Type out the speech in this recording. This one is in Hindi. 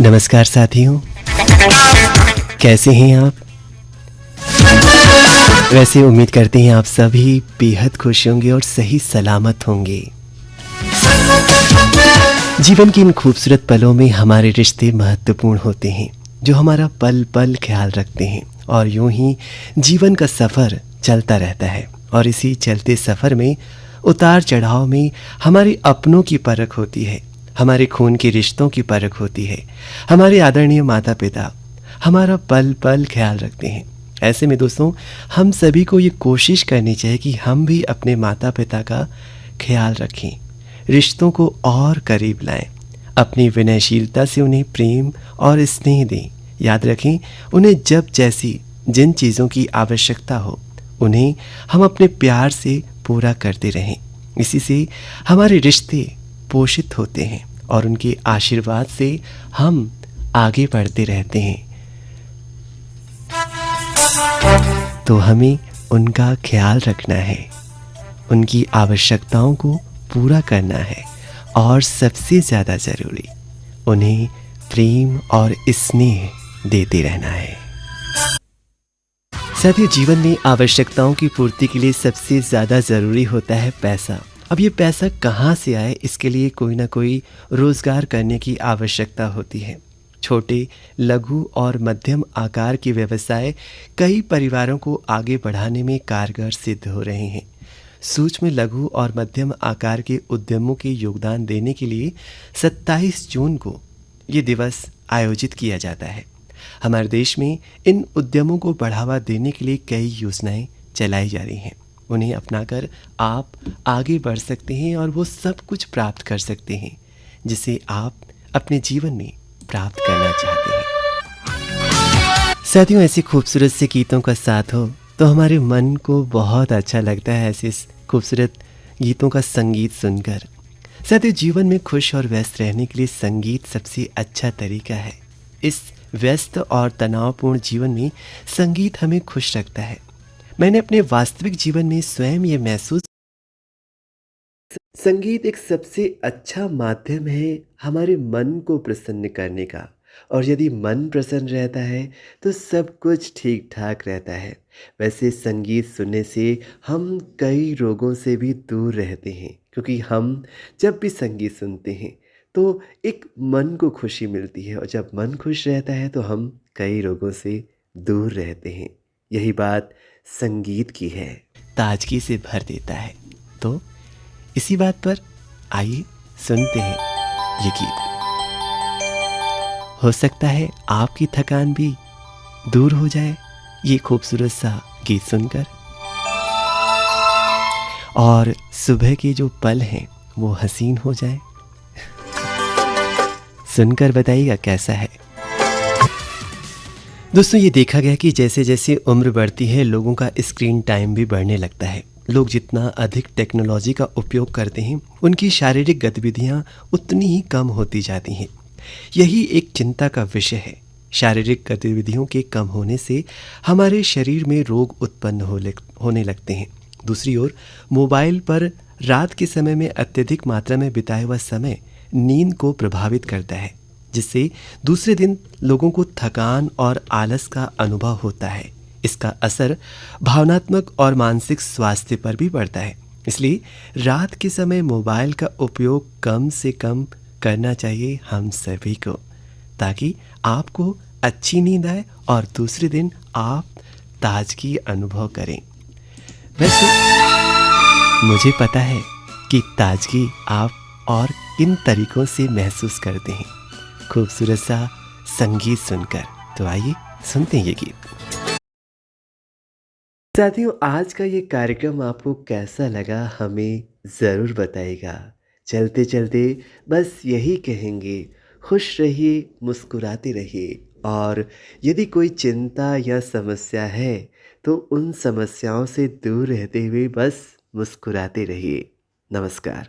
नमस्कार साथियों, कैसे हैं आप? वैसे उम्मीद करते हैं आप सभी बेहद खुश होंगे और सही सलामत होंगे। जीवन के इन खूबसूरत पलों में हमारे रिश्ते महत्वपूर्ण होते हैं, जो हमारा पल पल ख्याल रखते हैं और यूं ही जीवन का सफ़र चलता रहता है। और इसी चलते सफ़र में उतार चढ़ाव में हमारे अपनों की परख होती है, हमारे खून के रिश्तों की परख होती है, हमारे आदरणीय माता पिता हमारा पल पल ख्याल रखते हैं। ऐसे में दोस्तों, हम सभी को ये कोशिश करनी चाहिए कि हम भी अपने माता पिता का ख्याल रखें, रिश्तों को और करीब लाएं, अपनी विनयशीलता से उन्हें प्रेम और स्नेह दें। याद रखें, उन्हें जब जैसी जिन चीज़ों की आवश्यकता हो उन्हें हम अपने प्यार से पूरा करते रहें। इसी से हमारे रिश्ते पोषित होते हैं और उनके आशीर्वाद से हम आगे बढ़ते रहते हैं। तो हमें उनका ख्याल रखना है, उनकी आवश्यकताओं को पूरा करना है और सबसे ज़्यादा ज़रूरी उन्हें प्रेम और स्नेह देते रहना है। साथियों, जीवन में आवश्यकताओं की पूर्ति के लिए सबसे ज़्यादा ज़रूरी होता है पैसा। अब ये पैसा कहाँ से आए, इसके लिए कोई ना कोई रोज़गार करने की आवश्यकता होती है। छोटे, लघु और मध्यम आकार के व्यवसाय कई परिवारों को आगे बढ़ाने में कारगर सिद्ध हो रहे हैं। सूक्ष्म, लघु और मध्यम आकार के उद्यमों के योगदान देने के लिए 27 जून को ये दिवस आयोजित किया जाता है। हमारे देश में इन उद्यमों को बढ़ावा देने के लिए कई योजनाएं चलाई जा रही हैं। उन्हें अपनाकर आप आगे बढ़ सकते हैं और वो सब कुछ प्राप्त कर सकते हैं जिसे आप अपने जीवन में प्राप्त करना चाहते हैं। साथियों, ऐसे खूबसूरत से गीतों का साथ हो तो हमारे मन को बहुत अच्छा लगता है, ऐसे खूबसूरत गीतों का संगीत सुनकर। साथियों, जीवन में खुश और व्यस्त रहने के लिए संगीत सबसे अच्छा तरीका है। इस व्यस्त और तनावपूर्ण जीवन में संगीत हमें खुश रखता है। मैंने अपने वास्तविक जीवन में स्वयं ये महसूस, संगीत एक सबसे अच्छा माध्यम है हमारे मन को प्रसन्न करने का। और यदि मन प्रसन्न रहता है तो सब कुछ ठीक ठाक रहता है। वैसे संगीत सुनने से हम कई रोगों से भी दूर रहते हैं, क्योंकि हम जब भी संगीत सुनते हैं तो एक मन को खुशी मिलती है और जब मन खुश रहता है तो हम कई रोगों से दूर रहते हैं। यही बात संगीत की है, ताजगी से भर देता है। तो इसी बात पर आइए सुनते हैं ये गीत। हो सकता है आपकी थकान भी दूर हो जाए ये खूबसूरत सा गीत सुनकर, और सुबह के जो पल हैं वो हसीन हो जाए। सुनकर बताइएगा कैसा है। दोस्तों, ये देखा गया कि जैसे जैसे उम्र बढ़ती है लोगों का स्क्रीन टाइम भी बढ़ने लगता है। लोग जितना अधिक टेक्नोलॉजी का उपयोग करते हैं उनकी शारीरिक गतिविधियां उतनी ही कम होती जाती हैं। यही एक चिंता का विषय है। शारीरिक गतिविधियों के कम होने से हमारे शरीर में रोग उत्पन्न होने लगते हैं। दूसरी ओर मोबाइल पर रात के समय में अत्यधिक मात्रा में बिताया हुआ समय नींद को प्रभावित करता है, जिससे दूसरे दिन लोगों को थकान और आलस का अनुभव होता है। इसका असर भावनात्मक और मानसिक स्वास्थ्य पर भी पड़ता है। इसलिए रात के समय मोबाइल का उपयोग कम से कम करना चाहिए हम सभी को, ताकि आपको अच्छी नींद आए और दूसरे दिन आप ताजगी अनुभव करें। वैसे मुझे पता है कि ताजगी आप और किन तरीकों से महसूस करते हैं खूबसूरत सा संगीत सुनकर। तो आइए सुनते हैं ये गीत। साथियों, आज का ये कार्यक्रम आपको कैसा लगा हमें ज़रूर बताइएगा। चलते चलते बस यही कहेंगे, खुश रहिए, मुस्कुराते रहिए, और यदि कोई चिंता या समस्या है तो उन समस्याओं से दूर रहते हुए बस मुस्कुराते रहिए। नमस्कार।